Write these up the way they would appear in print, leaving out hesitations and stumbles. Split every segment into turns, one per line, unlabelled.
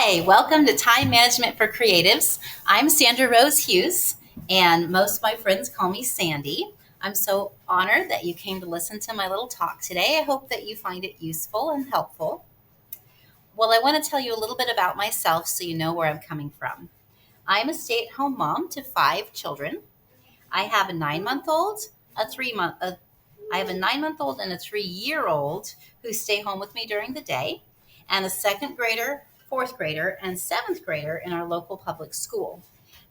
Hi, welcome to Time Management for Creatives. I'm Sandra Rose Hughes, and most of my friends call me Sandy. I'm so honored that you came to listen to my little talk today. I hope that you find it useful and helpful. Well, I want to tell you a little bit about myself so you know where I'm coming from. I'm a stay at home mom to 5 children. I have a 9 month old, a 3 month, I have a 9 month old and a 3 year old who stay home with me during the day, and a second grader, fourth grader, and seventh grader in our local public school.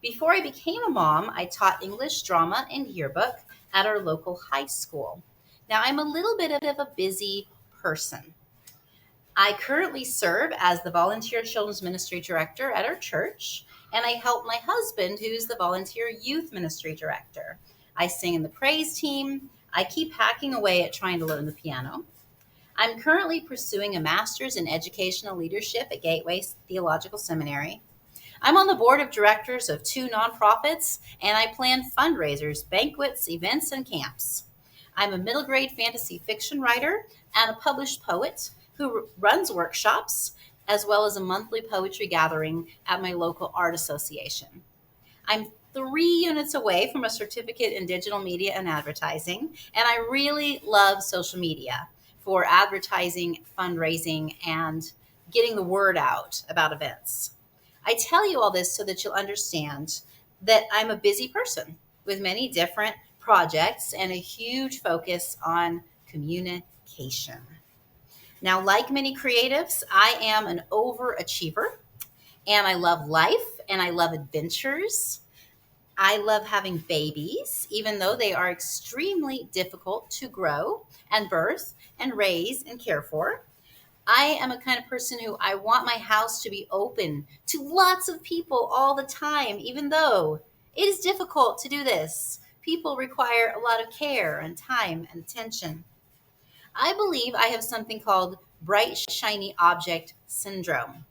Before I became a mom, I taught English, drama, and yearbook at our local high school. Now, I'm a little bit of a busy person. I currently serve as the volunteer children's ministry director at our church, and I help my husband, who's the volunteer youth ministry director. I sing in the praise team. I keep hacking away at trying to learn the piano. I'm currently pursuing a master's in educational leadership at Gateway Theological Seminary. I'm on the board of directors of 2 nonprofits, and I plan fundraisers, banquets, events, and camps. I'm a middle grade fantasy fiction writer and a published poet who runs workshops, as well as a monthly poetry gathering at my local art association. I'm 3 units away from a certificate in digital media and advertising, and I really love social media for advertising, fundraising, and getting the word out about events. I tell you all this so that you'll understand that I'm a busy person with many different projects and a huge focus on communication. Now, like many creatives, I am an overachiever, and I love life and I love adventures. I love having babies, even though they are extremely difficult to grow and birth and raise and care for. I am a kind of person who I want my house to be open to lots of people all the time, even though it is difficult to do this. People require a lot of care and time and attention. I believe I have something called bright, shiny object syndrome.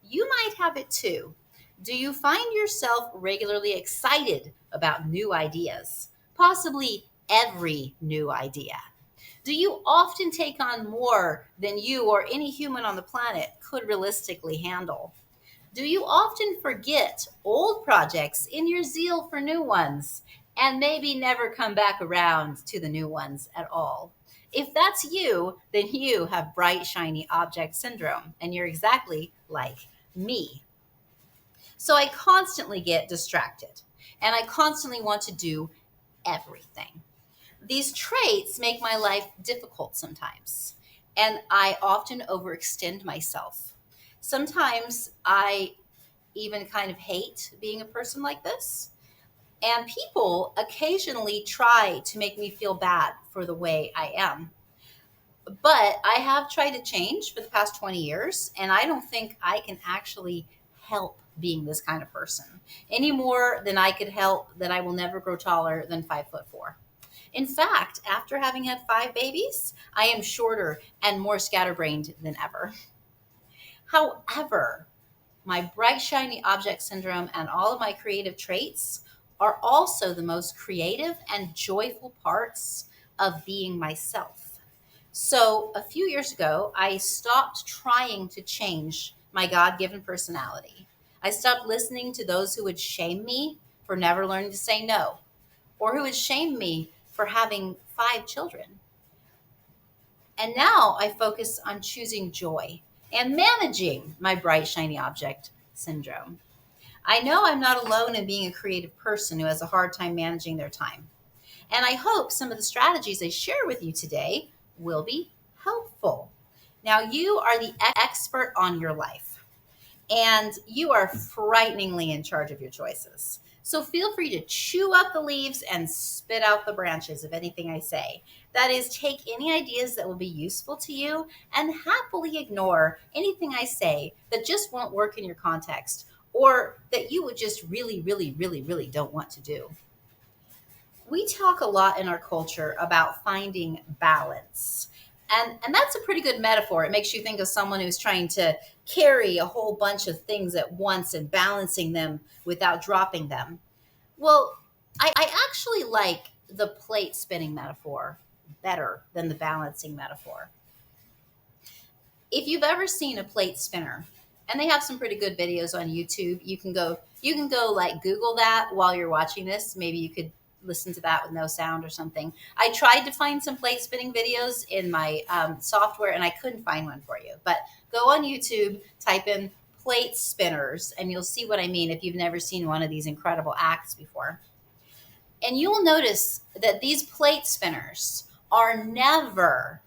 You might have it too. Do you find yourself regularly excited about new ideas? Possibly every new idea. Do you often take on more than you or any human on the planet could realistically handle? Do you often forget old projects in your zeal for new ones and maybe never come back around to the new ones at all? If that's you, then you have bright, shiny object syndrome, and you're exactly like me. So I constantly get distracted and I constantly want to do everything. These traits make my life difficult sometimes, and I often overextend myself. Sometimes I even kind of hate being a person like this, and people occasionally try to make me feel bad for the way I am. But I have tried to change for the past 20 years, and I don't think I can actually help being this kind of person any more than I could help that I will never grow taller than 5'4". In fact, after having had 5 babies, I am shorter and more scatterbrained than ever. However, my bright, shiny object syndrome and all of my creative traits are also the most creative and joyful parts of being myself. So, a few years ago, I stopped trying to change my God given personality. I stopped listening to those who would shame me for never learning to say no, or who would shame me for having 5 children. And now I focus on choosing joy and managing my bright, shiny object syndrome. I know I'm not alone in being a creative person who has a hard time managing their time. And I hope some of the strategies I share with you today will be helpful. Now, you are the expert on your life, and you are frighteningly in charge of your choices. So feel free to chew up the leaves and spit out the branches of anything I say. That is, take any ideas that will be useful to you and happily ignore anything I say that just won't work in your context or that you would just really, really, really, really don't want to do. We talk a lot in our culture about finding balance. And that's a pretty good metaphor. It makes you think of someone who's trying to carry a whole bunch of things at once and balancing them without dropping them. Well, I actually like the plate spinning metaphor better than the balancing metaphor. If you've ever seen a plate spinner And they have some pretty good videos on YouTube. You can go like Google that while you're watching this. Maybe you could listen to that with no sound or something. I tried to find some plate spinning videos in my software and I couldn't find one for you. But go on YouTube, type in plate spinners, and you'll see what I mean if you've never seen one of these incredible acts before. And you will notice that these plate spinners are never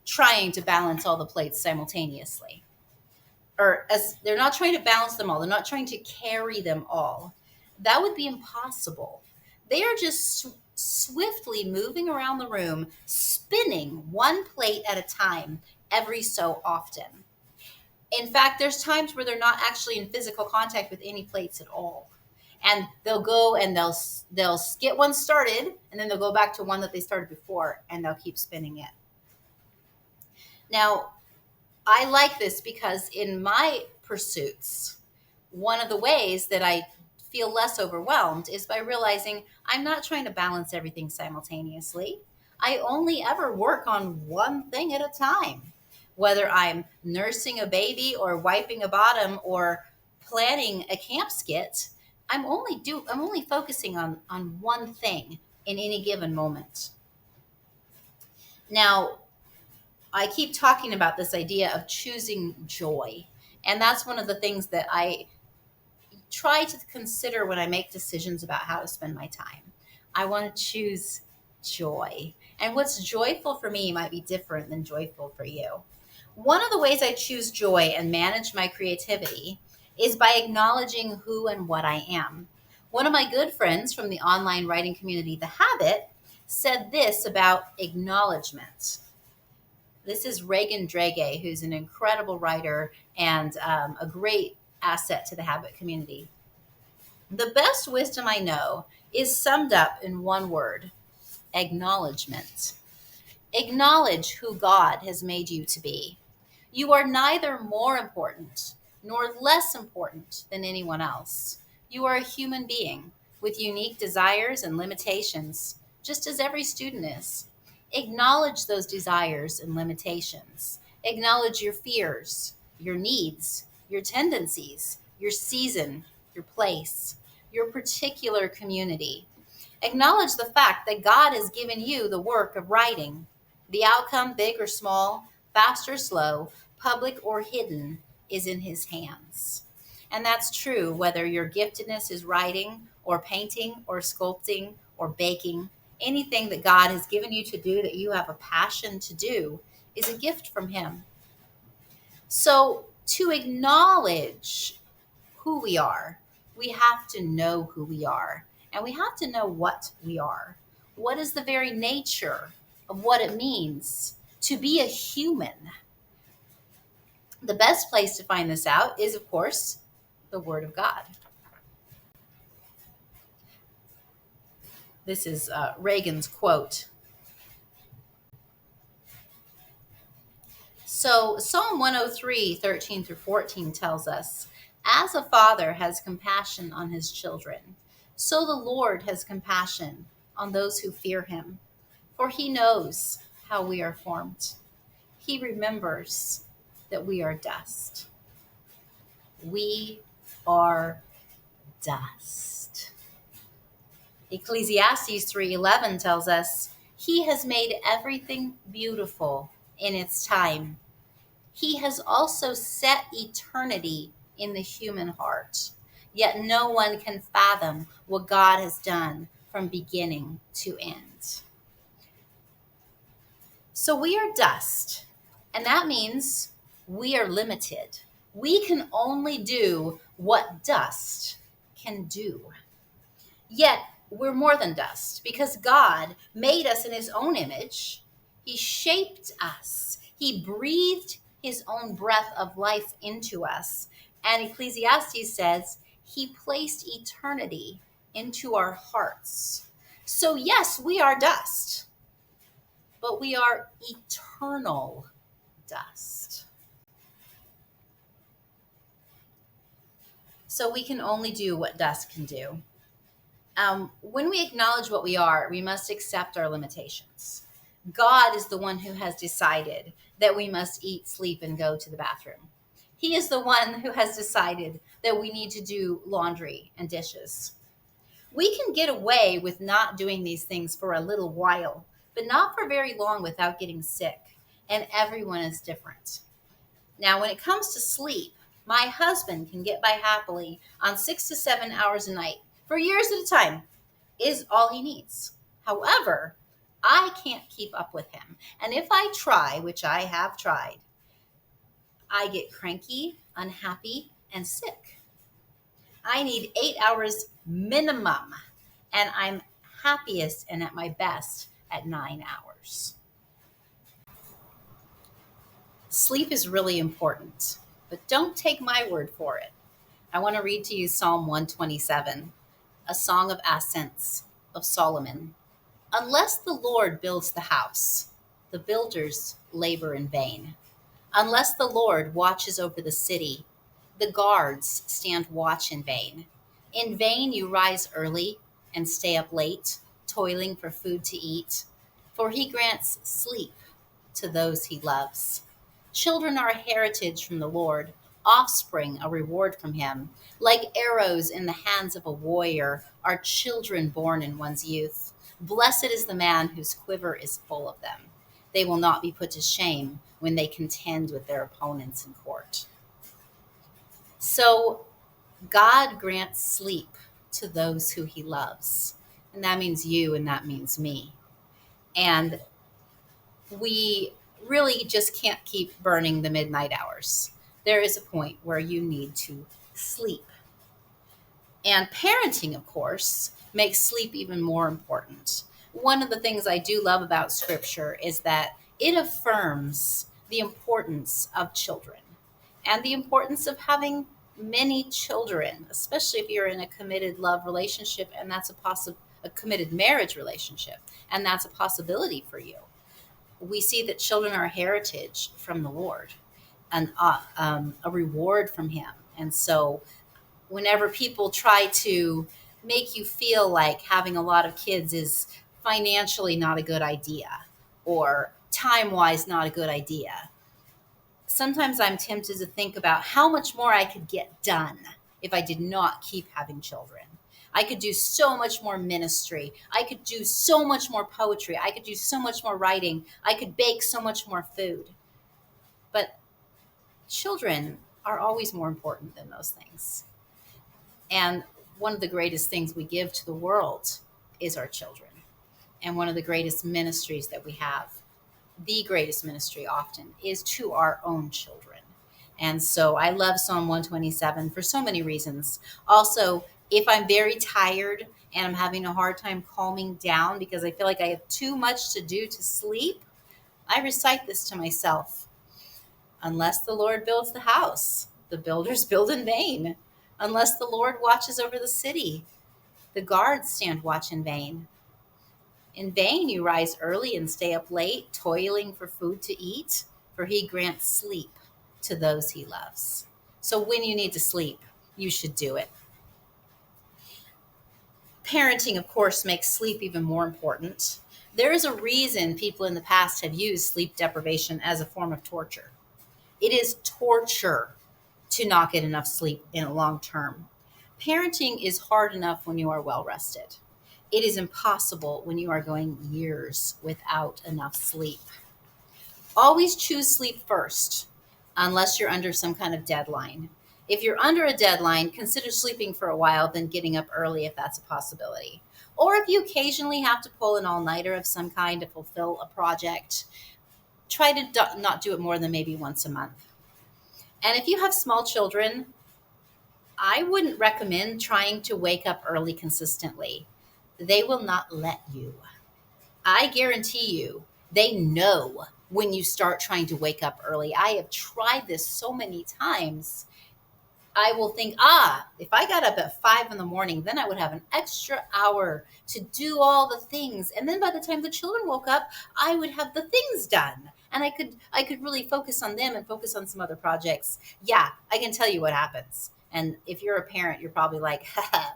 trying to balance all the plates simultaneously. Or as they're not trying to balance them all, they're not trying to carry them all. That would be impossible. They are just swiftly moving around the room, spinning one plate at a time every so often. In fact, there's times where they're not actually in physical contact with any plates at all. And they'll go and they'll get one started, and then they'll go back to one that they started before, and they'll keep spinning it. Now, I like this because in my pursuits, one of the ways that I feel less overwhelmed is by realizing I'm not trying to balance everything simultaneously. I only ever work on one thing at a time. Whether I'm nursing a baby or wiping a bottom or planning a camp skit, I'm only focusing on one thing in any given moment. Now, I keep talking about this idea of choosing joy. And that's one of the things that I try to consider when I make decisions about how to spend my time. I want to choose joy. And what's joyful for me might be different than joyful for you. One of the ways I choose joy and manage my creativity is by acknowledging who and what I am. One of my good friends from the online writing community, The Habit, said this about acknowledgement. This is Reagan Drage, who's an incredible writer and a great asset to the Habit community. The best wisdom I know is summed up in one word: acknowledgement. Acknowledge who God has made you to be. You are neither more important nor less important than anyone else. You are a human being with unique desires and limitations, just as every student is. Acknowledge those desires and limitations. Acknowledge your fears, your needs, your tendencies, your season, your place, your particular community. Acknowledge the fact that God has given you the work of writing. The outcome, big or small, fast or slow, public or hidden, is in His hands. And that's true whether your giftedness is writing or painting or sculpting or baking. Anything that God has given you to do that you have a passion to do is a gift from Him. So to acknowledge who we are, we have to know who we are, and we have to know what we are. What is the very nature of what it means to be a human? The best place to find this out is, of course, the Word of God. This is Reagan's quote. So Psalm 103, 13 through 14 tells us, "As a father has compassion on his children, so the Lord has compassion on those who fear Him. For He knows how we are formed. He remembers that we are dust." We are dust. Ecclesiastes 3:11 tells us, "He has made everything beautiful in its time. He has also set eternity in the human heart. Yet no one can fathom what God has done from beginning to end." So we are dust, and that means we are limited. We can only do what dust can do. Yet we're more than dust because God made us in His own image. He shaped us. He breathed His own breath of life into us. And Ecclesiastes says He placed eternity into our hearts. So yes, we are dust, but we are eternal dust. So we can only do what dust can do. When we acknowledge what we are, we must accept our limitations. God is the one who has decided that we must eat, sleep, and go to the bathroom. He is the one who has decided that we need to do laundry and dishes. We can get away with not doing these things for a little while, but not for very long without getting sick. And everyone is different. Now, when it comes to sleep, my husband can get by happily on 6 to 7 hours a night for years at a time, is all he needs. However, I can't keep up with him. And if I try, which I have tried, I get cranky, unhappy, and sick. I need 8 hours minimum, and I'm happiest and at my best at 9 hours. Sleep is really important, but don't take my word for it. I want to read to you Psalm 127, a song of ascents of Solomon. Unless the Lord builds the house, the builders labor in vain. Unless the Lord watches over the city, the guards stand watch in vain. In vain you rise early and stay up late, toiling for food to eat, for he grants sleep to those he loves. Children are a heritage from the Lord, offspring a reward from him. Like arrows in the hands of a warrior are children born in one's youth. Blessed is the man whose quiver is full of them. They will not be put to shame when they contend with their opponents in court. So God grants sleep to those who he loves. And that means you and that means me. And we really just can't keep burning the midnight hours. There is a point where you need to sleep. And parenting, of course, makes sleep even more important. One of the things I do love about scripture is that it affirms the importance of children and the importance of having many children, especially if you're in a committed love relationship and that's a committed marriage relationship, and that's a possibility for you. We see that children are a heritage from the Lord and a reward from him. And so whenever people try to make you feel like having a lot of kids is financially not a good idea or time wise not a good idea, sometimes I'm tempted to think about how much more I could get done if I did not keep having children. I could do so much more ministry. I could do so much more poetry. I could do so much more writing. I could bake so much more food. But children are always more important than those things. And one of the greatest things we give to the world is our children. And one of the greatest ministries that we have, the greatest ministry often, is to our own children. And so I love Psalm 127 for so many reasons. Also, if I'm very tired and I'm having a hard time calming down because I feel like I have too much to do to sleep, I recite this to myself. Unless the Lord builds the house, the builders build in vain. Unless the Lord watches over the city, the guards stand watch in vain. In vain you rise early and stay up late, toiling for food to eat, for he grants sleep to those he loves. So when you need to sleep, you should do it. Parenting, of course, makes sleep even more important. There is a reason people in the past have used sleep deprivation as a form of torture. It is torture to not get enough sleep in a long term. Parenting is hard enough when you are well rested. It is impossible when you are going years without enough sleep. Always choose sleep first, unless you're under some kind of deadline. If you're under a deadline, consider sleeping for a while, then getting up early if that's a possibility. Or if you occasionally have to pull an all-nighter of some kind to fulfill a project, try to not do it more than maybe once a month. And if you have small children, I wouldn't recommend trying to wake up early consistently. They will not let you. I guarantee you, they know when you start trying to wake up early. I have tried this so many times. I will think, if I got up at 5 in the morning, then I would have an extra hour to do all the things. And then by the time the children woke up, I would have the things done. And I could really focus on them and focus on some other projects. Yeah, I can tell you what happens. And if you're a parent, you're probably like,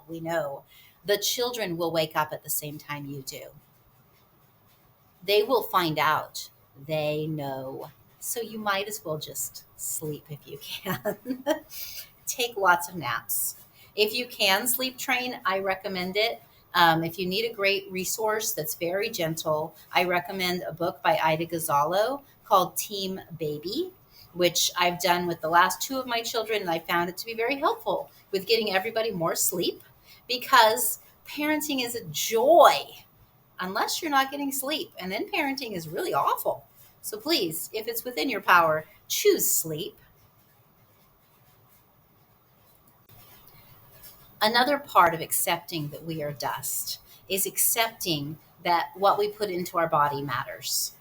we know. The children will wake up at the same time you do. They will find out. They know. So you might as well just sleep if you can. Take lots of naps. If you can sleep train, I recommend it. If you need a great resource that's very gentle, I recommend a book by Ida Gonzalo called Team Baby, which I've done with the last two of my children, and I found it to be very helpful with getting everybody more sleep because parenting is a joy unless you're not getting sleep. And then parenting is really awful. So please, if it's within your power, choose sleep. Another part of accepting that we are dust is accepting that what we put into our body matters.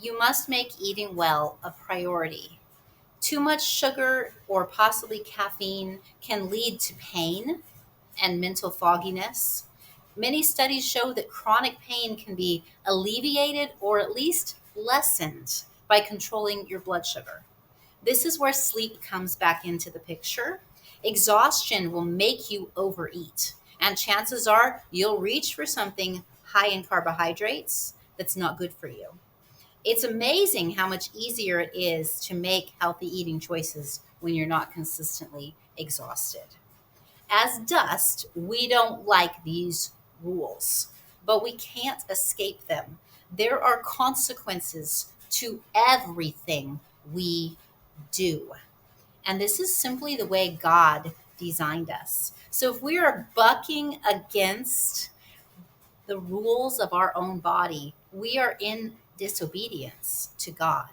You must make eating well a priority. Too much sugar or possibly caffeine can lead to pain and mental fogginess. Many studies show that chronic pain can be alleviated or at least lessened by controlling your blood sugar. This is where sleep comes back into the picture. Exhaustion will make you overeat, and chances are you'll reach for something high in carbohydrates that's not good for you. It's amazing how much easier it is to make healthy eating choices when you're not consistently exhausted. As dust, we don't like these rules, but we can't escape them. There are consequences to everything we do. And this is simply the way God designed us. So if we are bucking against the rules of our own body, we are in disobedience to God.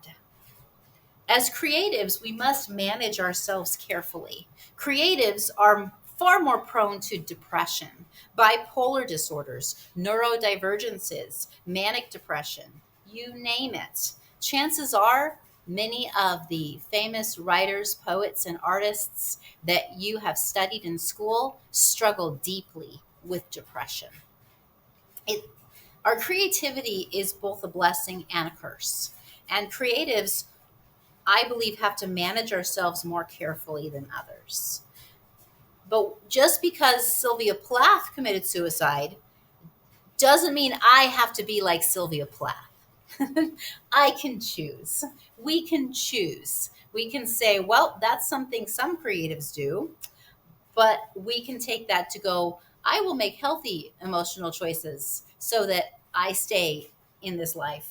As creatives, we must manage ourselves carefully. Creatives are far more prone to depression, bipolar disorders, neurodivergences, manic depression, you name it. Chances are many of the famous writers, poets, and artists that you have studied in school struggle deeply with depression. It, our creativity is both a blessing and a curse. And creatives, I believe, have to manage ourselves more carefully than others. But just because Sylvia Plath committed suicide doesn't mean I have to be like Sylvia Plath. I can choose. We can choose. We can say, well, that's something some creatives do, but we can take that to go, I will make healthy emotional choices so that I stay in this life.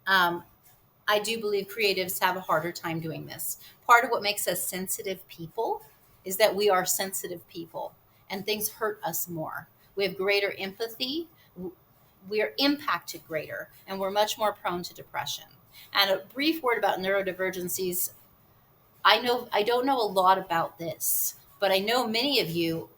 Um, I do believe creatives have a harder time doing this. Part of what makes us sensitive people is that we are sensitive people and things hurt us more. We have greater empathy, we are impacted greater, and we're much more prone to depression. And a brief word about neurodivergencies. I don't know a lot about this, but I know many of you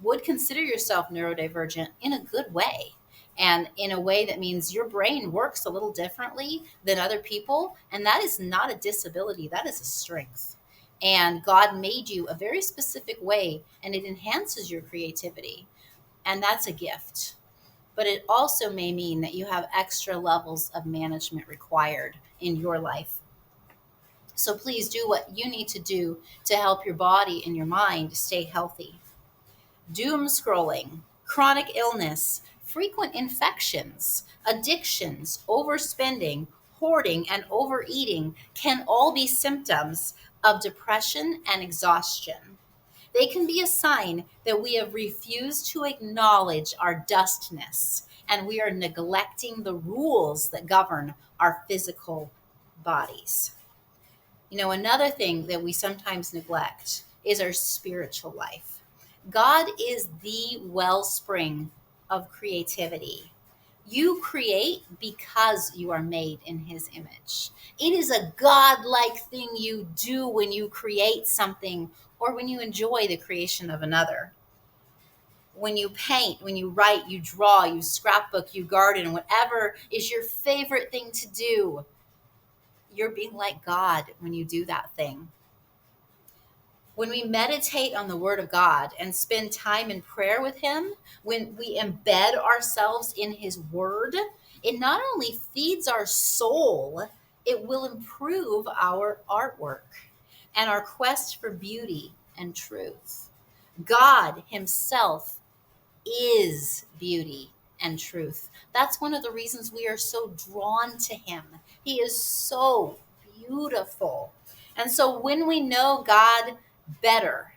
would consider yourself neurodivergent in a good way, and in a way that means your brain works a little differently than other people, and that is not a disability, that is a strength. And God made you a very specific way, and it enhances your creativity, and that's a gift. But it also may mean that you have extra levels of management required in your life. So please do what you need to do to help your body and your mind stay healthy. Doom scrolling, chronic illness, frequent infections, addictions, overspending, hoarding, and overeating can all be symptoms of depression and exhaustion. They can be a sign that we have refused to acknowledge our dustness and we are neglecting the rules that govern our physical bodies. You know, another thing that we sometimes neglect is our spiritual life. God is the wellspring of creativity. You create because you are made in his image. It is a God-like thing you do when you create something or when you enjoy the creation of another. When you paint, when you write, you draw, you scrapbook, you garden, whatever is your favorite thing to do, you're being like God when you do that thing. When we meditate on the Word of God and spend time in prayer with Him, when we embed ourselves in His Word, it not only feeds our soul, it will improve our artwork and our quest for beauty and truth. God Himself is beauty and truth. That's one of the reasons we are so drawn to Him. He is so beautiful. And so when we know God better,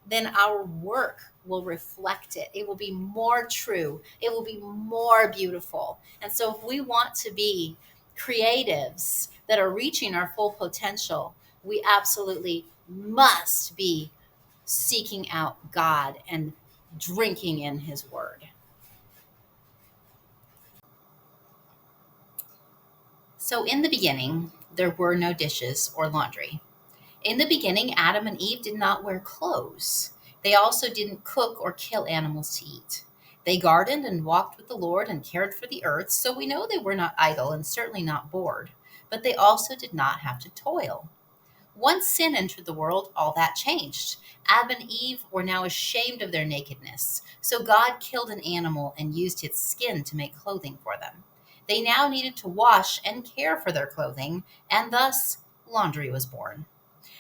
then our work will reflect it. It will be more true. It will be more beautiful. And so if we want to be creatives that are reaching our full potential, we absolutely must be seeking out God and drinking in his word. So in the beginning, there were no dishes or laundry. In the beginning, Adam and Eve did not wear clothes. They also didn't cook or kill animals to eat. They gardened and walked with the Lord and cared for the earth, so we know they were not idle and certainly not bored. But they also did not have to toil. Once sin entered the world, all that changed. Adam and Eve were now ashamed of their nakedness, so God killed an animal and used its skin to make clothing for them. They now needed to wash and care for their clothing, and thus laundry was born.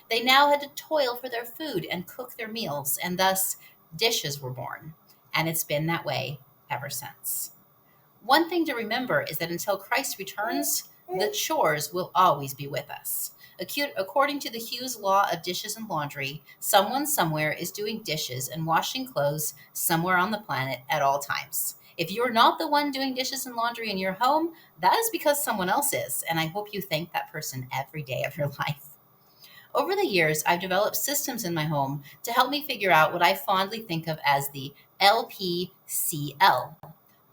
They now had to toil for their food and cook their meals, and thus dishes were born. And it's been that way ever since. One thing to remember is that until Christ returns, the chores will always be with us. According to the Hughes law of dishes and laundry, someone somewhere is doing dishes and washing clothes somewhere on the planet at all times. If you're not the one doing dishes and laundry in your home, that is because someone else is, and I hope you thank that person every day of your life. Over the years, I've developed systems in my home to help me figure out what I fondly think of as the LPCL,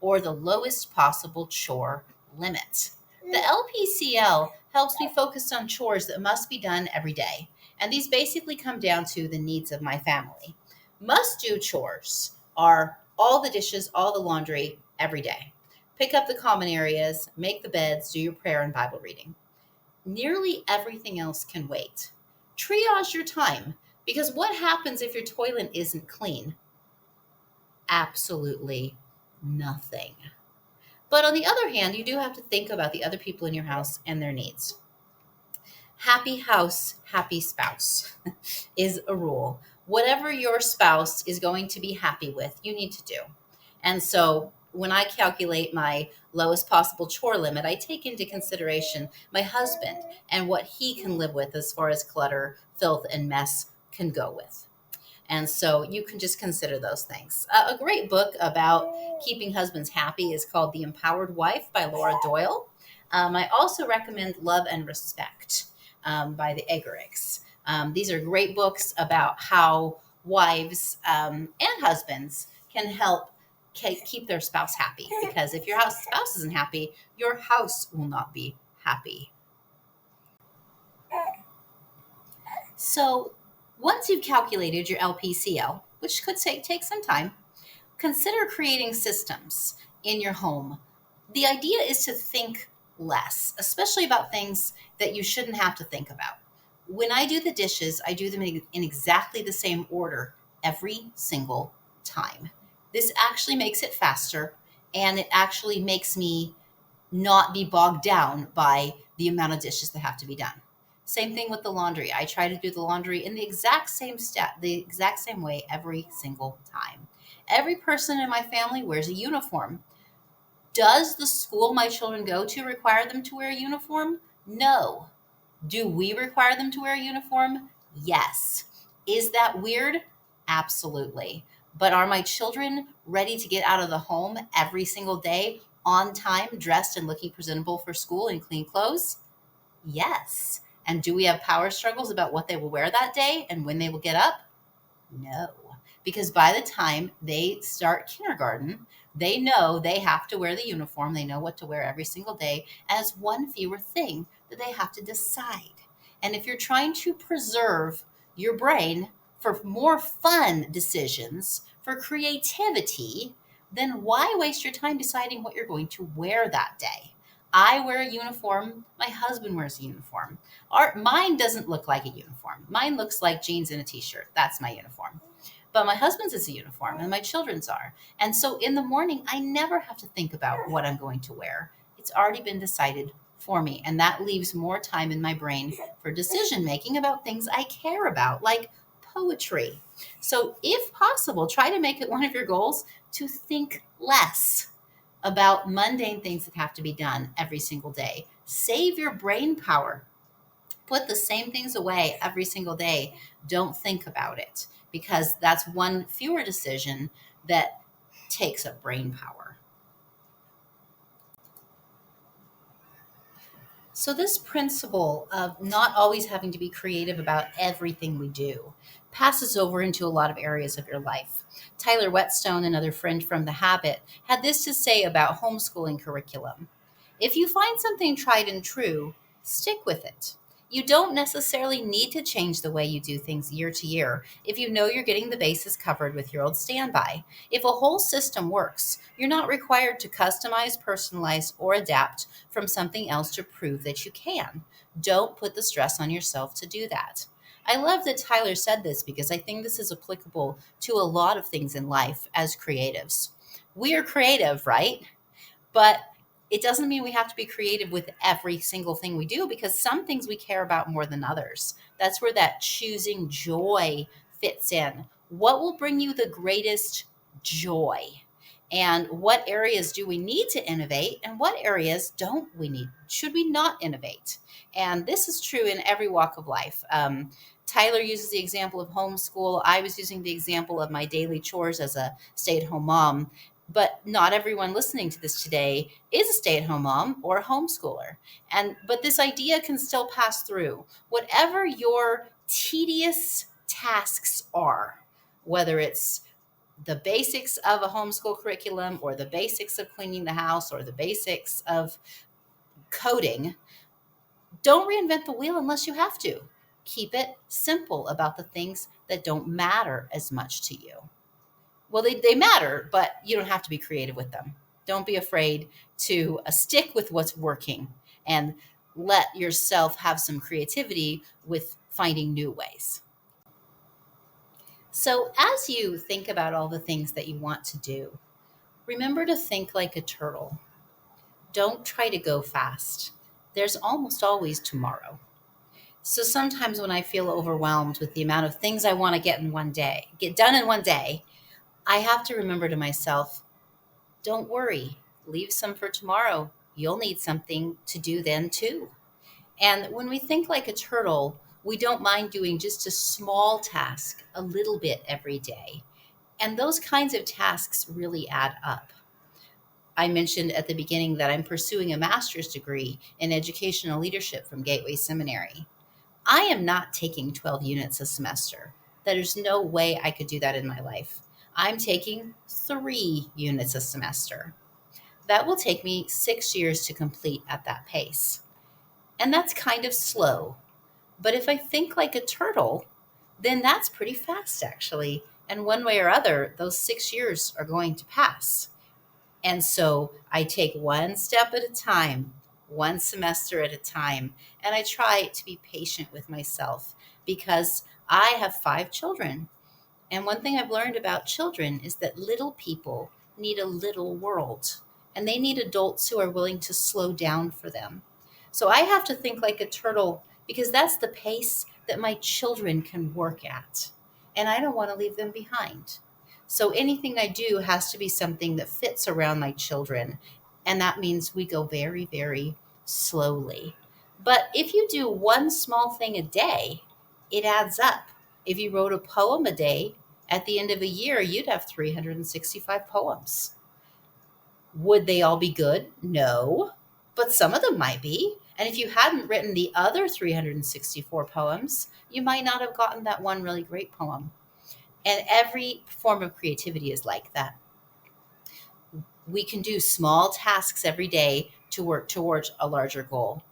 or the lowest possible chore limit. The LPCL helps me focus on chores that must be done every day, and these basically come down to the needs of my family. Must do chores are all the dishes, all the laundry every day. Pick up the common areas, make the beds, do your prayer and Bible reading. Nearly everything else can wait. Triage your time, because what happens if your toilet isn't clean? Absolutely nothing. But on the other hand, you do have to think about the other people in your house and their needs. Happy house, happy spouse is a rule. Whatever your spouse is going to be happy with, you need to do. And so when I calculate my lowest possible chore limit, I take into consideration my husband and what he can live with as far as clutter, filth, and mess can go with. And so you can just consider those things. A great book about keeping husbands happy is called The Empowered Wife by Laura Doyle. I also recommend Love and Respect by the Eggerichs. These are great books about how wives and husbands can help keep their spouse happy. Because if your spouse isn't happy, your house will not be happy. So once you've calculated your LPCL, which could take some time, consider creating systems in your home. The idea is to think less, especially about things that you shouldn't have to think about. When I do the dishes, I do them in exactly the same order every single time. This actually makes it faster, and it actually makes me not be bogged down by the amount of dishes that have to be done. Same thing with the laundry. I try to do the laundry in the exact same the exact same way every single time. Every person in my family wears a uniform. Does the school my children go to require them to wear a uniform? No. Do we require them to wear a uniform? Yes. Is that weird? Absolutely. But are my children ready to get out of the home every single day on time, dressed and looking presentable for school in clean clothes? Yes. And do we have power struggles about what they will wear that day and when they will get up? No. Because by the time they start kindergarten, they know they have to wear the uniform. They know what to wear every single day as one fewer thing that they have to decide. And if you're trying to preserve your brain for more fun decisions, for creativity, then why waste your time deciding what you're going to wear that day? I wear a uniform. My husband wears a uniform. Mine doesn't look like a uniform. Mine looks like jeans and a t-shirt. That's my uniform. But my husband's is a uniform and my children's are. And so in the morning, I never have to think about what I'm going to wear. It's already been decided for me. And that leaves more time in my brain for decision making about things I care about, like poetry. So if possible, try to make it one of your goals to think less about mundane things that have to be done every single day. Save your brain power Put the same things away every single day. Don't think about it, because that's one fewer decision that takes up brain power. So, this principle of not always having to be creative about everything we do passes over into a lot of areas of your life. Tyler Whetstone, another friend from The Habit, had this to say about homeschooling curriculum: if you find something tried and true, stick with it. You don't necessarily need to change the way you do things year to year if you know you're getting the bases covered with your old standby. If a whole system works, you're not required to customize, personalize, or adapt from something else to prove that you can. Don't put the stress on yourself to do that. I love that Tyler said this because I think this is applicable to a lot of things in life as creatives. We are creative, right? But it doesn't mean we have to be creative with every single thing we do, because some things we care about more than others. That's where that choosing joy fits in. What will bring you the greatest joy? And what areas do we need to innovate, and what areas don't we need? Should we not innovate? And this is true in every walk of life. Tyler uses the example of homeschool. I was using the example of my daily chores as a stay at home mom. But not everyone listening to this today is a stay-at-home mom or a homeschooler. But this idea can still pass through. Whatever your tedious tasks are, whether it's the basics of a homeschool curriculum or the basics of cleaning the house or the basics of coding, don't reinvent the wheel unless you have to. Keep it simple about the things that don't matter as much to you. Well, they matter, but you don't have to be creative with them. Don't be afraid to stick with what's working and let yourself have some creativity with finding new ways. So, as you think about all the things that you want to do, remember to think like a turtle. Don't try to go fast. There's almost always tomorrow. So sometimes when I feel overwhelmed with the amount of things I want to get done in one day, I have to remember to myself, don't worry, leave some for tomorrow. You'll need something to do then too. And when we think like a turtle, we don't mind doing just a small task a little bit every day. And those kinds of tasks really add up. I mentioned at the beginning that I'm pursuing a master's degree in educational leadership from Gateway Seminary. I am not taking 12 units a semester. There's no way I could do that in my life. I'm taking 3 units a semester. That will take me 6 years to complete at that pace. And that's kind of slow. But if I think like a turtle, then that's pretty fast, actually. And one way or other, those 6 years are going to pass. And so I take one step at a time, one semester at a time, and I try to be patient with myself because I have 5 children. And one thing I've learned about children is that little people need a little world, and they need adults who are willing to slow down for them. So I have to think like a turtle because that's the pace that my children can work at. And I don't want to leave them behind. So anything I do has to be something that fits around my children. And that means we go very, very slowly. But if you do one small thing a day, it adds up. If you wrote a poem a day, at the end of a year, you'd have 365 poems. Would they all be good? No, but some of them might be. And if you hadn't written the other 364 poems, you might not have gotten that one really great poem. And every form of creativity is like that. We can do small tasks every day to work towards a larger goal.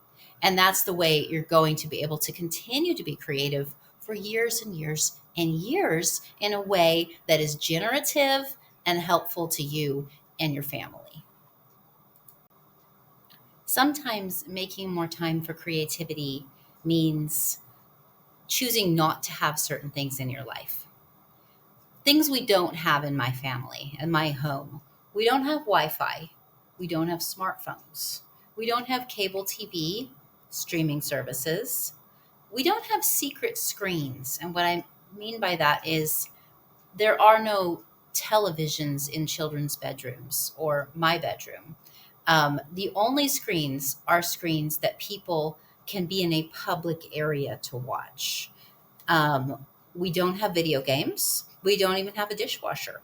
And that's the way you're going to be able to continue to be creative for years and years and years in a way that is generative and helpful to you and your family. Sometimes making more time for creativity means choosing not to have certain things in your life. Things we don't have in my family and my home. We don't have Wi-Fi. We don't have smartphones. We don't have cable TV, streaming services. We don't have secret screens. And what I mean by that is there are no televisions in children's bedrooms or my bedroom. The only screens are screens that people can be in a public area to watch. We don't have video games. We don't even have a dishwasher.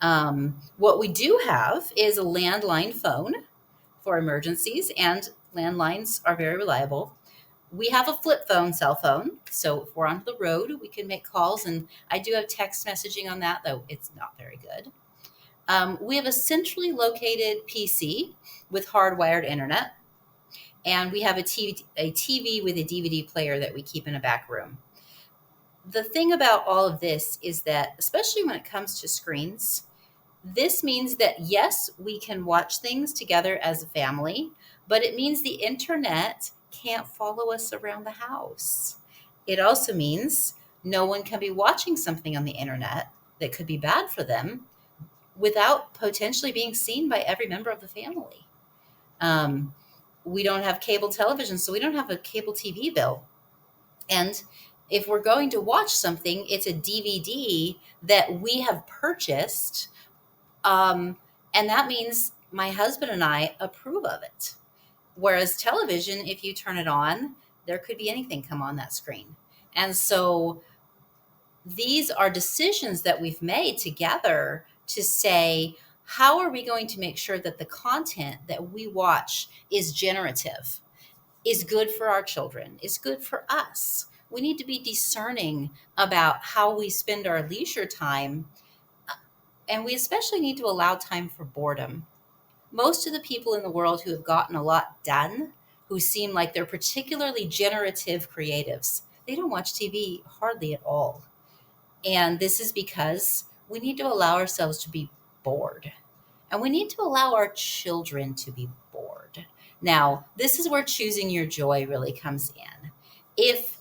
What we do have is a landline phone for emergencies, and landlines are very reliable. We have a flip phone cell phone, so if we're on the road, we can make calls, and I do have text messaging on that, though it's not very good. We have a centrally located PC with hardwired internet, and we have a TV with a DVD player that we keep in a back room. The thing about all of this is that, especially when it comes to screens, this means that yes, we can watch things together as a family, but it means the internet can't follow us around the house. It also means no one can be watching something on the internet that could be bad for them without potentially being seen by every member of the family. Um, we don't have cable television, so we don't have a cable TV bill. And if we're going to watch something, it's a DVD that we have purchased. And that means my husband and I approve of it. Whereas television, if you turn it on, there could be anything come on that screen. And so these are decisions that we've made together to say, how are we going to make sure that the content that we watch is generative, is good for our children, is good for us? We need to be discerning about how we spend our leisure time, and we especially need to allow time for boredom. Most of the people in the world who have gotten a lot done, who seem like they're particularly generative creatives, they don't watch TV hardly at all. And this is because we need to allow ourselves to be bored. And we need to allow our children to be bored. Now, this is where choosing your joy really comes in. If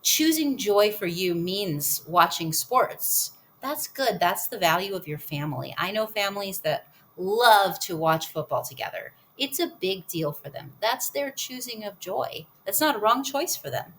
choosing joy for you means watching sports, that's good. That's the value of your family. I know families that love to watch football together. It's a big deal for them. That's their choosing of joy. That's not a wrong choice for them.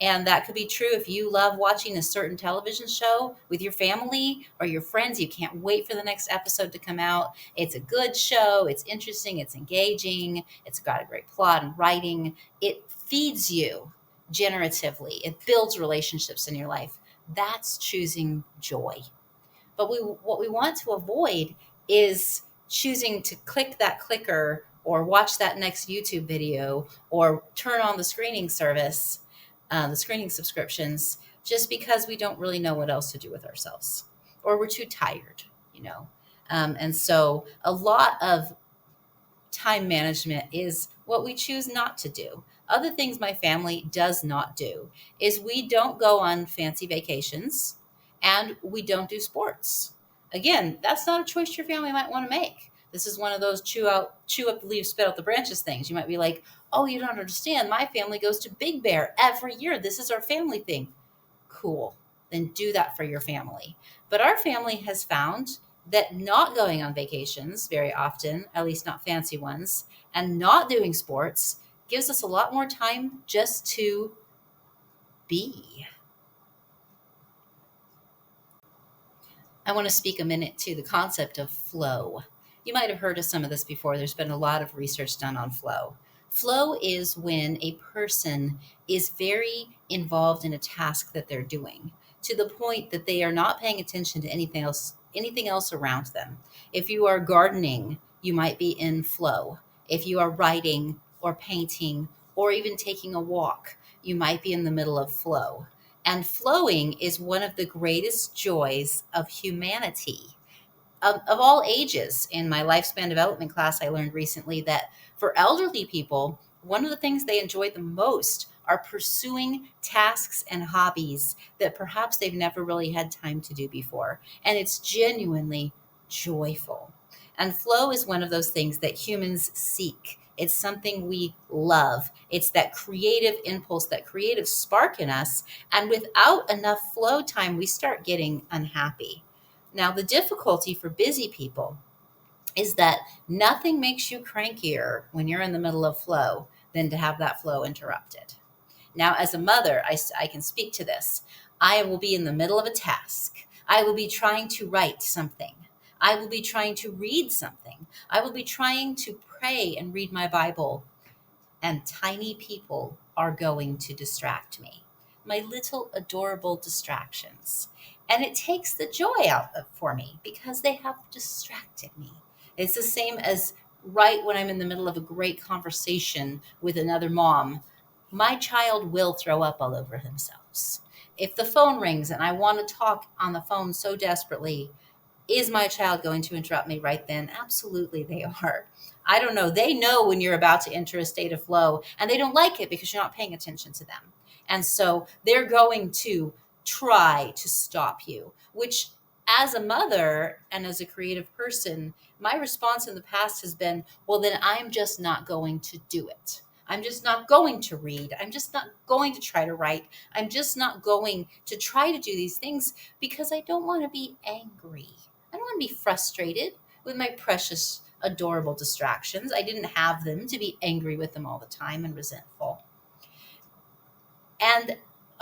And that could be true if you love watching a certain television show with your family or your friends. You can't wait for the next episode to come out. It's a good show. It's interesting. It's engaging. It's got a great plot and writing. It feeds you generatively. It builds relationships in your life. That's choosing joy. But what we want to avoid is choosing to click that clicker or watch that next YouTube video or turn on the screening service, the screening subscriptions, just because we don't really know what else to do with ourselves or we're too tired. And so a lot of time management is what we choose not to do. Other things my family does not do is we don't go on fancy vacations and we don't do sports. Again, that's not a choice your family might want to make. This is one of those chew up the leaves, spit out the branches things. You might be like, oh, you don't understand. My family goes to Big Bear every year. This is our family thing. Cool. Then do that for your family. But our family has found that not going on vacations very often, at least not fancy ones, and not doing sports gives us a lot more time just to be. I want to speak a minute to the concept of flow. You might have heard of some of this before. There's been a lot of research done on flow. Flow is when a person is very involved in a task that they're doing to the point that they are not paying attention to anything else around them. If you are gardening, you might be in flow. If you are writing or painting or even taking a walk, you might be in the middle of flow. And flowing is one of the greatest joys of humanity, of all ages. In my lifespan development class, I learned recently that for elderly people, one of the things they enjoy the most are pursuing tasks and hobbies that perhaps they've never really had time to do before. And it's genuinely joyful. And flow is one of those things that humans seek. It's something we love. It's that creative impulse, that creative spark in us. And without enough flow time, we start getting unhappy. Now, the difficulty for busy people is that nothing makes you crankier when you're in the middle of flow than to have that flow interrupted. Now, as a mother, I can speak to this. I will be in the middle of a task. I will be trying to write something. I will be trying to read something. I will be trying to pray and read my Bible. and tiny people are going to distract me. My little adorable distractions. And it takes the joy out of for me because they have distracted me. It's the same as right when I'm in the middle of a great conversation with another mom, my child will throw up all over themselves. If the phone rings and I want to talk on the phone so desperately, is my child going to interrupt me right then? Absolutely, they are. I don't know. They know when you're about to enter a state of flow and they don't like it because you're not paying attention to them. And so they're going to try to stop you, which as a mother and as a creative person, my response in the past has been, well, then I'm just not going to do it. I'm just not going to read. I'm just not going to try to write. I'm just not going to try to do these things because I don't want to be angry. I don't want to be frustrated with my precious, adorable distractions. I didn't have them to be angry with them all the time and resentful. And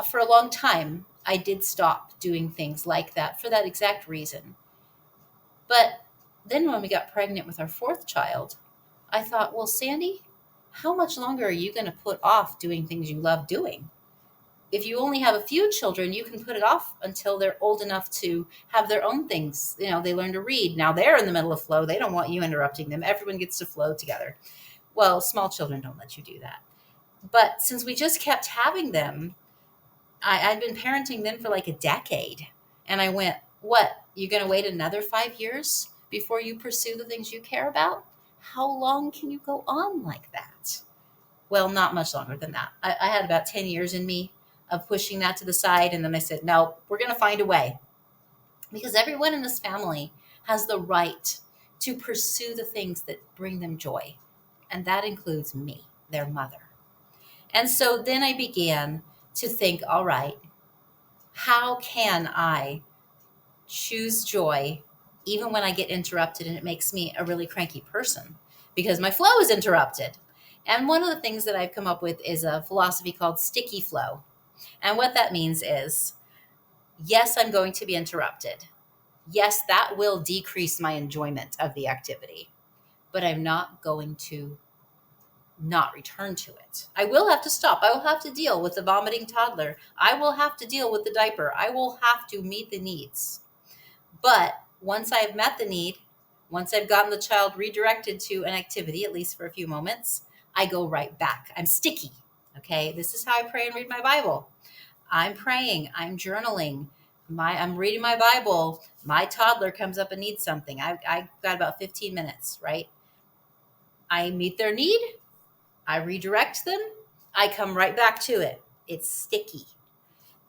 for a long time, I did stop doing things like that for that exact reason. But then when we got pregnant with our fourth child, I thought, well, Sandy, how much longer are you going to put off doing things you love doing? If you only have a few children, you can put it off until they're old enough to have their own things. They learn to read. Now they're in the middle of flow. They don't want you interrupting them. Everyone gets to flow together. Well, small children don't let you do that. But since we just kept having them, I'd been parenting them for like a decade. And I went, what? You're going to wait another 5 years before you pursue the things you care about? How long can you go on like that? Well, not much longer than that. I had about 10 years in me of pushing that to the side. And then I said, no, we're going to find a way. Because everyone in this family has the right to pursue the things that bring them joy. And that includes me, their mother. And so then I began to think, all right, how can I choose joy even when I get interrupted and it makes me a really cranky person because my flow is interrupted? And one of the things that I've come up with is a philosophy called sticky flow. And what that means is, yes, I'm going to be interrupted. Yes, that will decrease my enjoyment of the activity, but I'm not going to not return to it. I will have to stop. I will have to deal with the vomiting toddler. I will have to deal with the diaper. I will have to meet the needs. But once I've met the need, once I've gotten the child redirected to an activity, at least for a few moments, I go right back. I'm sticky. Okay. This is how I pray and read my Bible. I'm praying. I'm journaling. I'm reading my Bible. My toddler comes up and needs something. I got about 15 minutes, right? I meet their need. I redirect them. I come right back to it. It's sticky.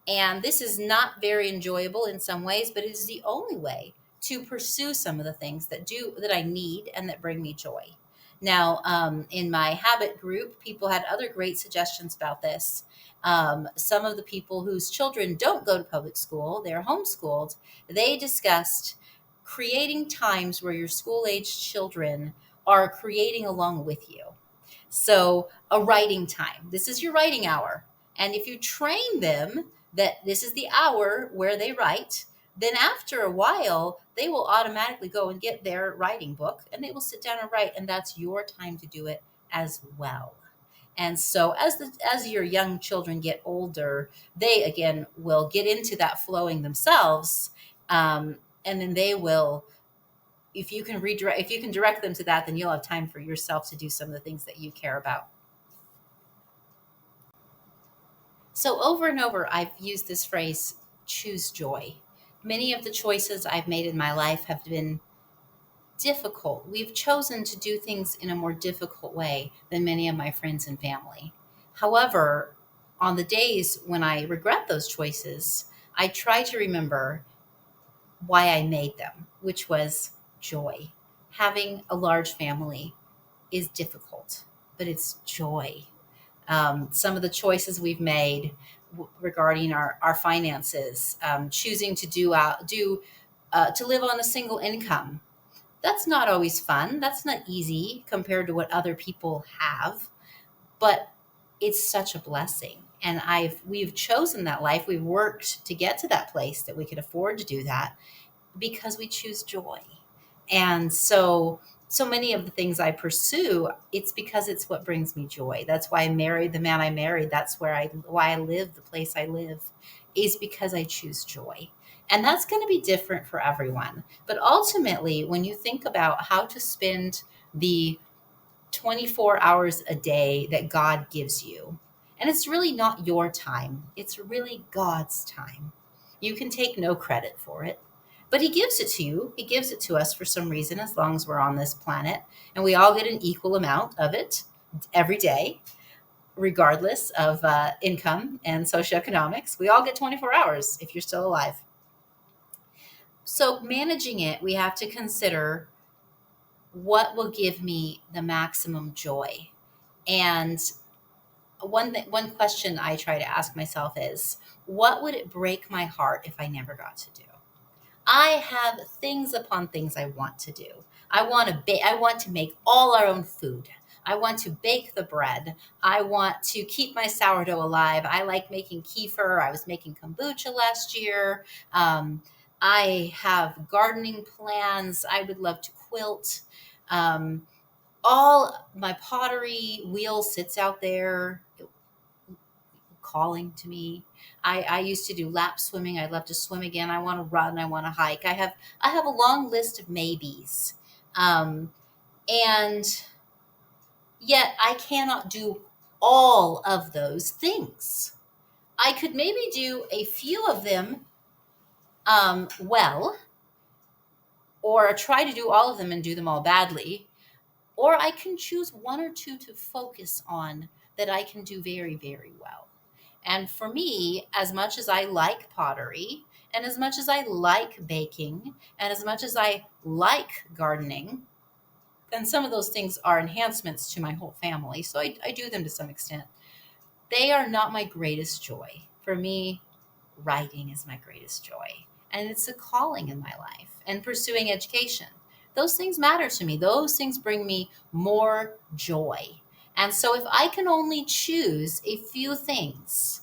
And this is not very enjoyable in some ways, but it is the only way to pursue some of the things that I need and that bring me joy. Now, in my habit group, people had other great suggestions about this. Some of the people whose children don't go to public school, they're homeschooled, they discussed creating times where your school-aged children are creating along with you. So a writing time. This is your writing hour. And if you train them that this is the hour where they write, then after a while, they will automatically go and get their writing book and they will sit down and write. And that's your time to do it as well. And so as your young children get older, they again will get into that flowing themselves. And then they will, if you can direct them to that, then you'll have time for yourself to do some of the things that you care about. So over and over, I've used this phrase, choose joy. Many of the choices I've made in my life have been difficult. We've chosen to do things in a more difficult way than many of my friends and family. However, on the days when I regret those choices, I try to remember why I made them, which was joy. Having a large family is difficult, but it's joy. Some of the choices we've made regarding our finances, choosing to to live on a single income. That's not always fun. That's not easy compared to what other people have, but it's such a blessing. And we've chosen that life. We've worked to get to that place that we could afford to do that because we choose joy. And so so many of the things I pursue, it's because it's what brings me joy. That's why I married the man I married. That's why I live the place I live, is because I choose joy. And that's going to be different for everyone. But ultimately, when you think about how to spend the 24 hours a day that God gives you, and it's really not your time, it's really God's time. You can take no credit for it, but He gives it to you. He gives it to us for some reason, as long as we're on this planet. And we all get an equal amount of it every day, regardless of income and socioeconomics. We all get 24 hours if you're still alive. So, managing it, we have to consider what will give me the maximum joy. And one question I try to ask myself is, what would it break my heart if I never got to do? I have things upon things I want to do. I want to make all our own food. I want to bake the bread. I want to keep my sourdough alive. I like making kefir. I was making kombucha last year. I have gardening plans. I would love to quilt. All my pottery wheel sits out there calling to me. I used to do lap swimming. I'd love to swim again. I want to run. I want to hike. I have a long list of maybes. And yet I cannot do all of those things. I could maybe do a few of them well, or try to do all of them and do them all badly. Or I can choose one or two to focus on that I can do very, very well. And for me, as much as I like pottery, and as much as I like baking, and as much as I like gardening, and some of those things are enhancements to my whole family, so I do them to some extent, they are not my greatest joy. For me, writing is my greatest joy. And it's a calling in my life, and pursuing education. Those things matter to me. Those things bring me more joy. And so if I can only choose a few things,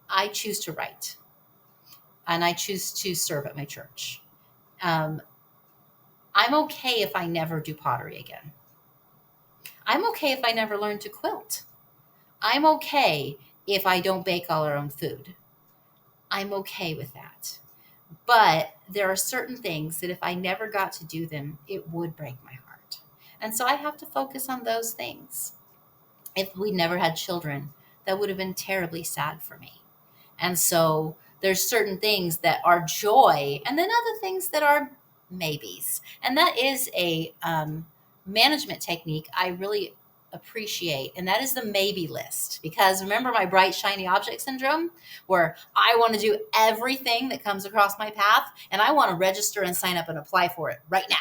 I choose to write, and I choose to serve at my church. Um, I'm okay if I never do pottery again. I'm okay if I never learn to quilt. I'm okay if I don't bake all our own food. I'm okay with that. But there are certain things that if I never got to do them, it would break my heart. And so I have to focus on those things. If we never had children, that would have been terribly sad for me. And so there's certain things that are joy, and then other things that are maybes. And that is a management technique I really appreciate, and that is the maybe list. Because remember my bright shiny object syndrome, where I want to do everything that comes across my path, and I want to register and sign up and apply for it right now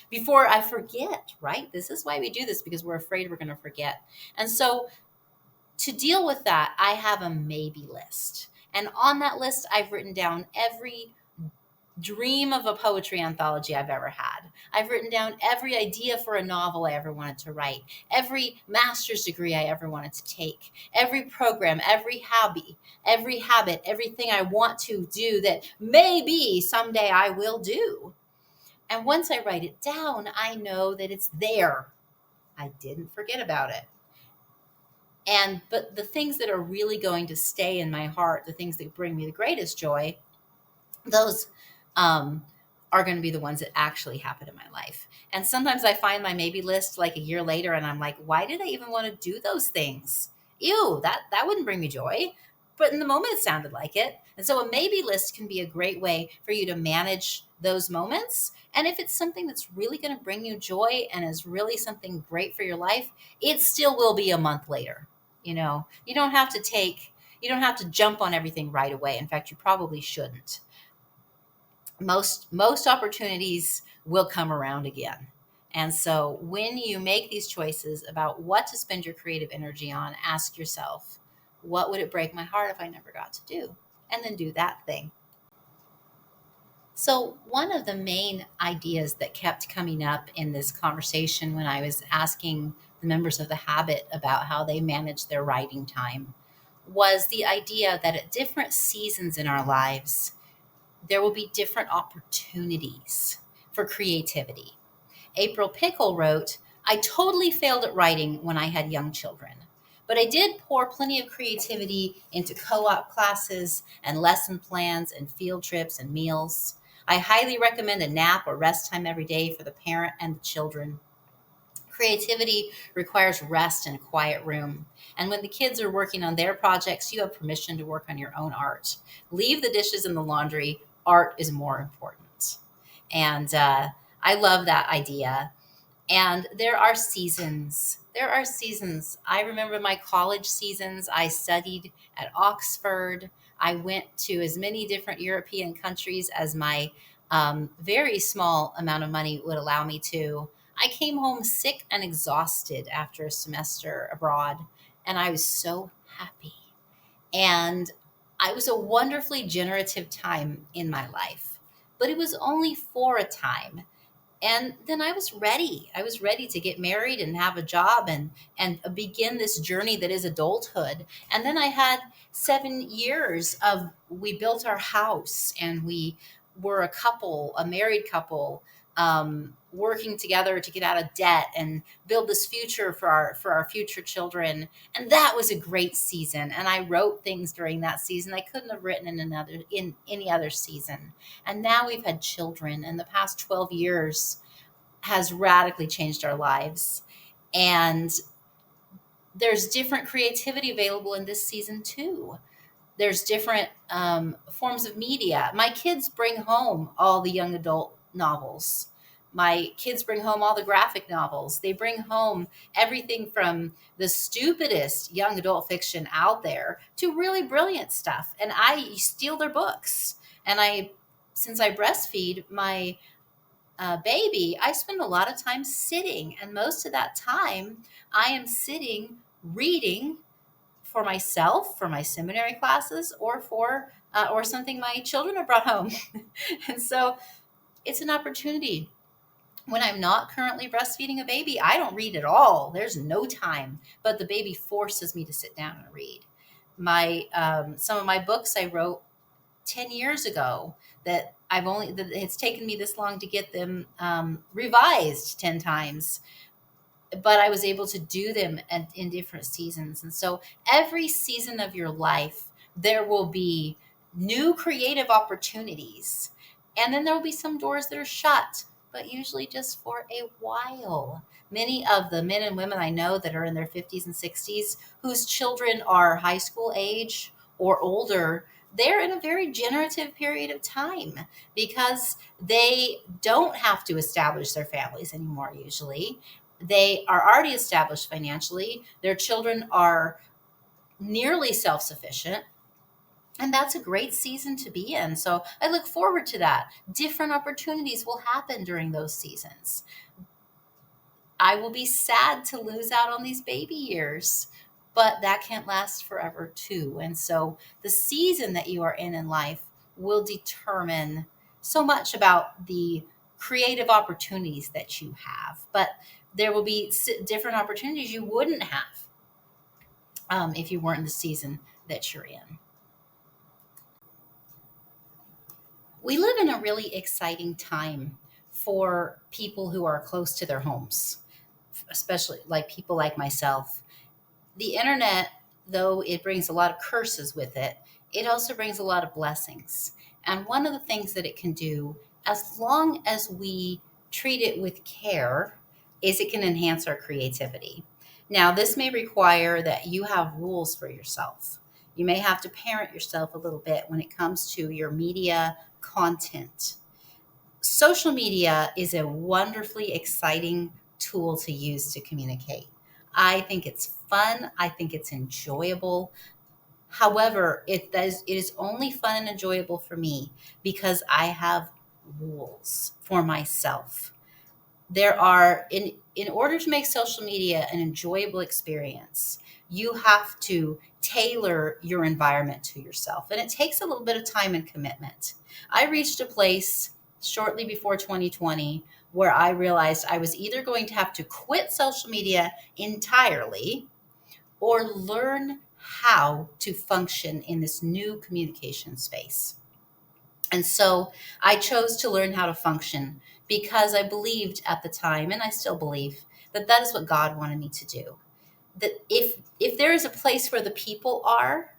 before I forget. Right, this is why we do this, because we're afraid we're going to forget. And so to deal with that, I have a maybe list. And on that list, I've written down every dream of a poetry anthology I've ever had. I've written down every idea for a novel I ever wanted to write, every master's degree I ever wanted to take, every program, every hobby, every habit, everything I want to do that maybe someday I will do. And once I write it down, I know that it's there. I didn't forget about it. But the things that are really going to stay in my heart, the things that bring me the greatest joy, those are going to be the ones that actually happen in my life. And sometimes I find my maybe list like a year later, and I'm like, why did I even want to do those things? Ew, that wouldn't bring me joy. But in the moment, it sounded like it. And so a maybe list can be a great way for you to manage those moments. And if it's something that's really going to bring you joy and is really something great for your life, it still will be a month later. You don't have to jump on everything right away. In fact, you probably shouldn't. Most opportunities will come around again. And so when you make these choices about what to spend your creative energy on, ask yourself, what would it break my heart if I never got to do? And then do that thing. So one of the main ideas that kept coming up in this conversation when I was asking the members of the Habit about how they manage their writing time was the idea that at different seasons in our lives, there will be different opportunities for creativity. April Pickle wrote, I totally failed at writing when I had young children, but I did pour plenty of creativity into co op classes and lesson plans and field trips and meals. I highly recommend a nap or rest time every day for the parent and the children. Creativity requires rest in a quiet room. And when the kids are working on their projects, you have permission to work on your own art. Leave the dishes in the laundry. Art is more important. And I love that idea. And there are seasons. There are seasons. I remember my college seasons. I studied at Oxford. I went to as many different European countries as my very small amount of money would allow me to. I came home sick and exhausted after a semester abroad, and I was so happy. And it was a wonderfully generative time in my life, but it was only for a time. And then I was ready. I was ready to get married and have a job and begin this journey that is adulthood. And then I had 7 years of we built our house and we were a couple, a married couple, working together to get out of debt and build this future for our future children. And that was a great season. And I wrote things during that season I couldn't have written in any other season. And now we've had children, and the past 12 years has radically changed our lives. And there's different creativity available in this season too. There's different forms of media. My kids bring home all the young adult novels. My kids bring home all the graphic novels. They bring home everything from the stupidest young adult fiction out there to really brilliant stuff. And I steal their books. And since I breastfeed my baby, I spend a lot of time sitting. And most of that time, I am sitting reading for myself, for my seminary classes, or something my children have brought home. And so it's an opportunity. When I'm not currently breastfeeding a baby, I don't read at all. There's no time, but the baby forces me to sit down and read. My some of my books I wrote 10 years ago that it's taken me this long to get them revised 10 times, but I was able to do them in different seasons. And so every season of your life, there will be new creative opportunities. And then there will be some doors that are shut, but usually just for a while. Many of the men and women I know that are in their 50s and 60s, whose children are high school age or older, they're in a very generative period of time because they don't have to establish their families anymore, usually. They are already established financially. Their children are nearly self sufficient. And that's a great season to be in. So I look forward to that. Different opportunities will happen during those seasons. I will be sad to lose out on these baby years, but that can't last forever too. And so the season that you are in life will determine so much about the creative opportunities that you have. But there will be different opportunities you wouldn't have if you weren't in the season that you're in. We live in a really exciting time for people who are close to their homes, especially like people like myself. The internet, though it brings a lot of curses with it, it also brings a lot of blessings. And one of the things that it can do, as long as we treat it with care, is it can enhance our creativity. Now, this may require that you have rules for yourself. You may have to parent yourself a little bit when it comes to your media content. Social media is a wonderfully exciting tool to use to communicate. I think it's fun. I think it's enjoyable. However, it is only fun and enjoyable for me because I have rules for myself. There are in order to make social media an enjoyable experience, you have to tailor your environment to yourself, and it takes a little bit of time and commitment. I reached a place shortly before 2020 where I realized I was either going to have to quit social media entirely or learn how to function in this new communication space. And so I chose to learn how to function because I believed at the time, and I still believe, that that is what God wanted me to do. That if there is a place where the people are,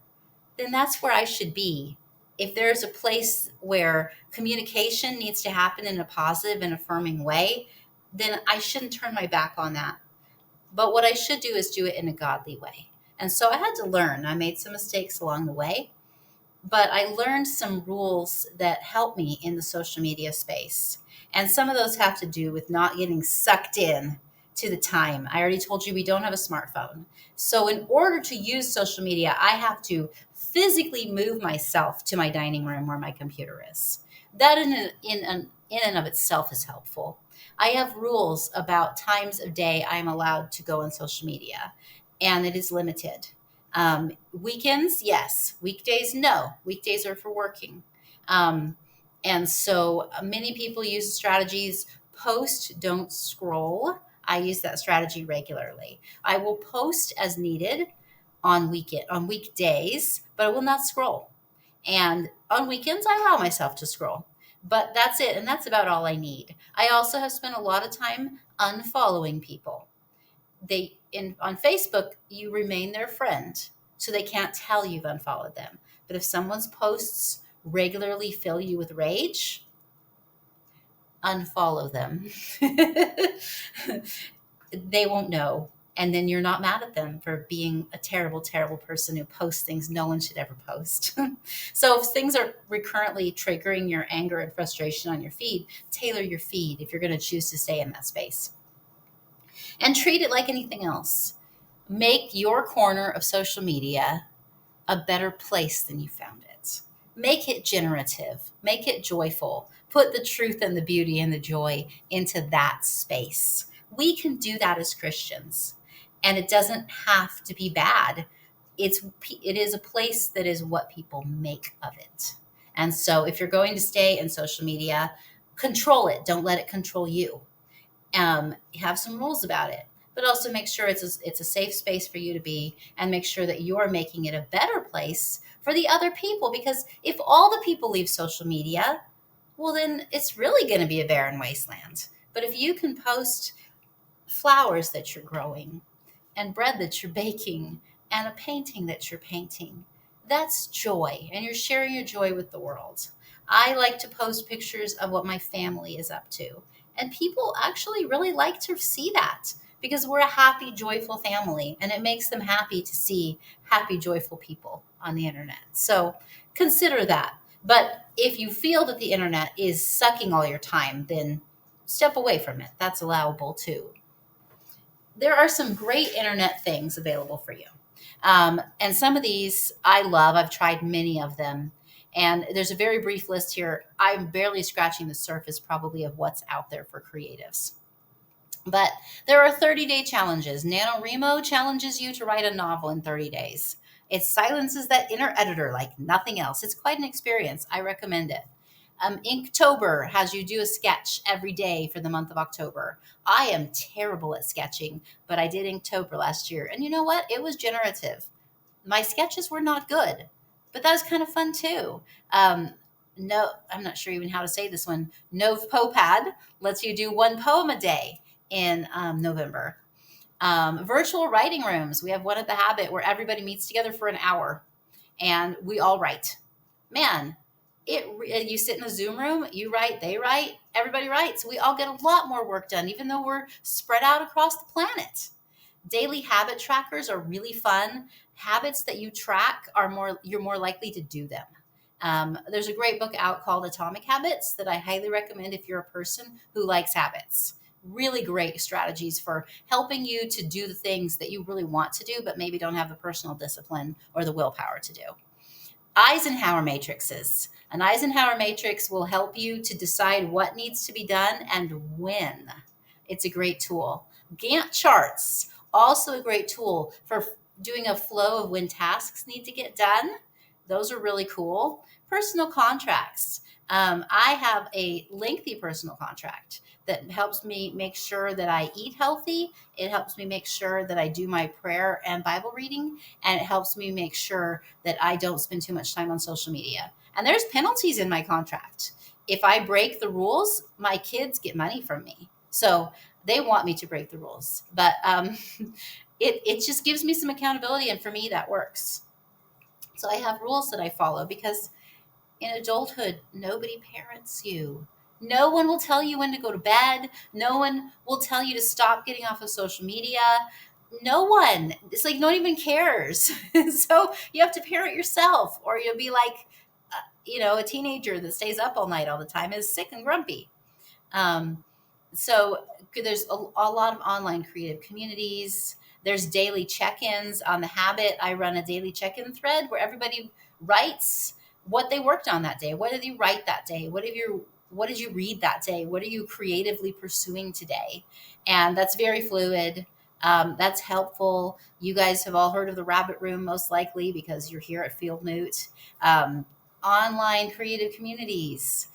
then that's where I should be. If there's a place where communication needs to happen in a positive and affirming way, then I shouldn't turn my back on that. But what I should do is do it in a godly way. And so I had to learn. I made some mistakes along the way, but I learned some rules that help me in the social media space. And some of those have to do with not getting sucked in to the time. I already told you we don't have a smartphone. So in order to use social media, I have to physically move myself to my dining room where my computer is. That in and of itself is helpful. I have rules about times of day I am allowed to go on social media, and it is limited. Weekends, yes. Weekdays, no. Weekdays are for working. Um, and so many people use strategies: post, don't scroll. I use that strategy regularly. I will post as needed on weekdays, but I will not scroll. And on weekends, I allow myself to scroll. But that's it, and that's about all I need. I also have spent a lot of time unfollowing people. They in On Facebook, you remain their friend, so they can't tell you've unfollowed them. But if someone's posts regularly fill you with rage, unfollow them. They won't know. And then you're not mad at them for being a terrible, terrible person who posts things no one should ever post. So if things are recurrently triggering your anger and frustration on your feed, tailor your feed if you're going to choose to stay in that space. And treat it like anything else. Make your corner of social media a better place than you found it. Make it generative, make it joyful. Put the truth and the beauty and the joy into that space. We can do that as Christians, and it doesn't have to be bad. It is a place that is what people make of it. And so if you're going to stay in social media, control it. Don't let it control you. Have some rules about it, but also make sure it's a safe space for you to be, and make sure that you're making it a better place for the other people. Because if all the people leave social media, well, then it's really going to be a barren wasteland. But if you can post flowers that you're growing, and bread that you're baking, and a painting that you're painting, that's joy, and you're sharing your joy with the world. I like to post pictures of what my family is up to, and people actually really like to see that because we're a happy, joyful family, and it makes them happy to see happy, joyful people on the internet. So consider that. But if you feel that the internet is sucking all your time, then step away from it. That's allowable too. There are some great internet things available for you. And some of these I love. I've tried many of them. And there's a very brief list here. I'm barely scratching the surface, probably, of what's out there for creatives. But there are 30-day challenges. NaNoWriMo challenges you to write a novel in 30 days. It silences that inner editor like nothing else. It's quite an experience. I recommend it. Inktober has you do a sketch every day for the month of October. I am terrible at sketching, but I did Inktober last year. And you know what? It was generative. My sketches were not good, but that was kind of fun too. No, I'm not sure even how to say this one. Novpopad lets you do one poem a day in November. Virtual writing rooms. We have one at the Habit where everybody meets together for an hour and we all write. Man, you sit in a Zoom room, you write, they write, everybody writes. We all get a lot more work done, even though we're spread out across the planet. Daily habit trackers are really fun. Habits that you track you're more likely to do them. There's a great book out called Atomic Habits that I highly recommend if you're a person who likes habits. Really great strategies for helping you to do the things that you really want to do, but maybe don't have the personal discipline or the willpower to do. Eisenhower matrices. An Eisenhower matrix will help you to decide what needs to be done and when. It's a great tool. Gantt charts, also a great tool for doing a flow of when tasks need to get done. Those are really cool. Personal contracts. I have a lengthy personal contract that helps me make sure that I eat healthy. It helps me make sure that I do my prayer and Bible reading, and it helps me make sure that I don't spend too much time on social media. And there's penalties in my contract. If I break the rules, my kids get money from me. So they want me to break the rules. But it just gives me some accountability. And for me, that works. So I have rules that I follow because in adulthood, nobody parents you. No one will tell you when to go to bed. No one will tell you to stop getting off of social media. No one. It's like no one even cares. So you have to parent yourself, or you'll be like, a teenager that stays up all night all the time is sick and grumpy. Um, so there's a lot of online creative communities. There's daily check-ins on the Habit. I run a daily check-in thread where everybody writes what they worked on that day. What did you write that day? What did you read that day? What are you creatively pursuing today? And that's very fluid. That's helpful. You guys have all heard of the Rabbit Room, most likely, because you're here at Fieldmoot. Online creative communities.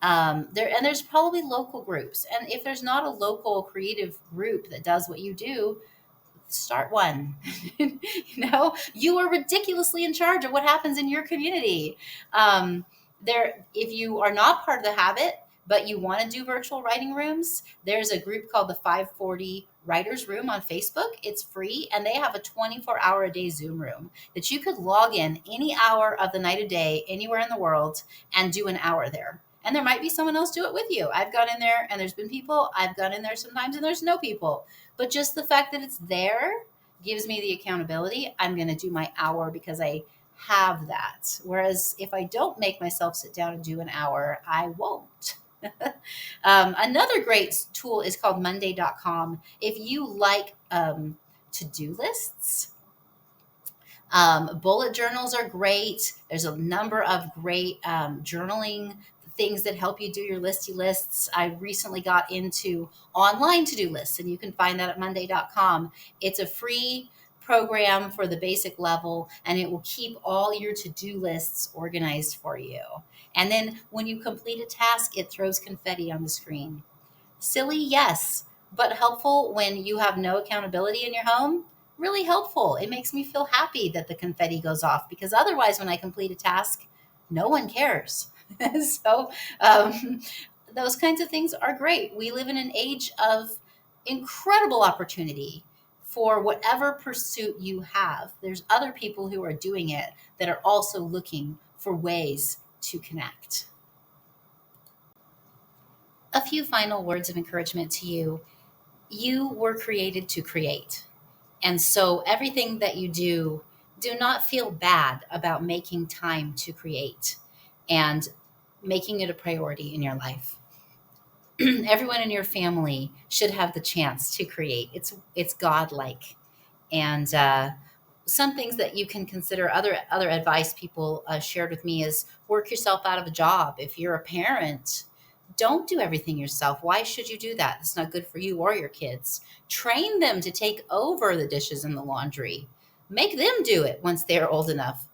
There's probably local groups. And if there's not a local creative group that does what you do, start one. You are ridiculously in charge of what happens in your community. If you are not part of the Habit, but you want to do virtual writing rooms, there's a group called the 540 Writers Room on Facebook. It's free, and they have a 24-hour a day Zoom room that you could log in any hour of the night or day, anywhere in the world, and do an hour there. And there might be someone else do it with you. I've gone in there and there's been people. I've gone in there sometimes and there's no people. But just the fact that it's there gives me the accountability. I'm going to do my hour because I have that. Whereas if I don't make myself sit down and do an hour, I won't. Another great tool is called Monday.com. If you like to-do lists, bullet journals are great. There's a number of great journaling things that help you do your listy lists. I recently got into online to-do lists, and you can find that at Monday.com. It's a free program for the basic level, and it will keep all your to-do lists organized for you. And then when you complete a task, it throws confetti on the screen. Silly, yes, but helpful when you have no accountability in your home. Really helpful. It makes me feel happy that the confetti goes off, because otherwise, when I complete a task, no one cares. So those kinds of things are great. We live in an age of incredible opportunity for whatever pursuit you have. There's other people who are doing it that are also looking for ways to connect. A few final words of encouragement to you. You were created to create. And so everything that you do not feel bad about making time to create and making it a priority in your life. Everyone in your family should have the chance to create. It's godlike. And some things that you can consider, other advice people shared with me, is work yourself out of a job. If you're a parent, don't do everything yourself. Why should you do that? It's not good for you or your kids. Train them to take over the dishes and the laundry. Make them do it once they're old enough.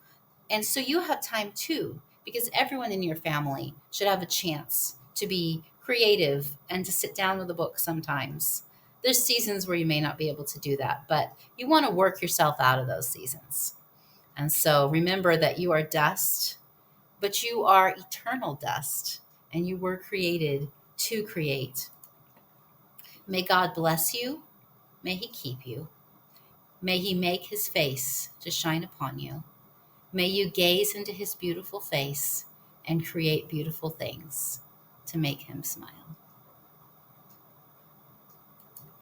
And so you have time too, because everyone in your family should have a chance to be creative and to sit down with a book sometimes. There's seasons where you may not be able to do that, but you want to work yourself out of those seasons. And so remember that you are dust, but you are eternal dust, and you were created to create. May God bless you. May he keep you. May he make his face to shine upon you. May you gaze into his beautiful face and create beautiful things to make him smile.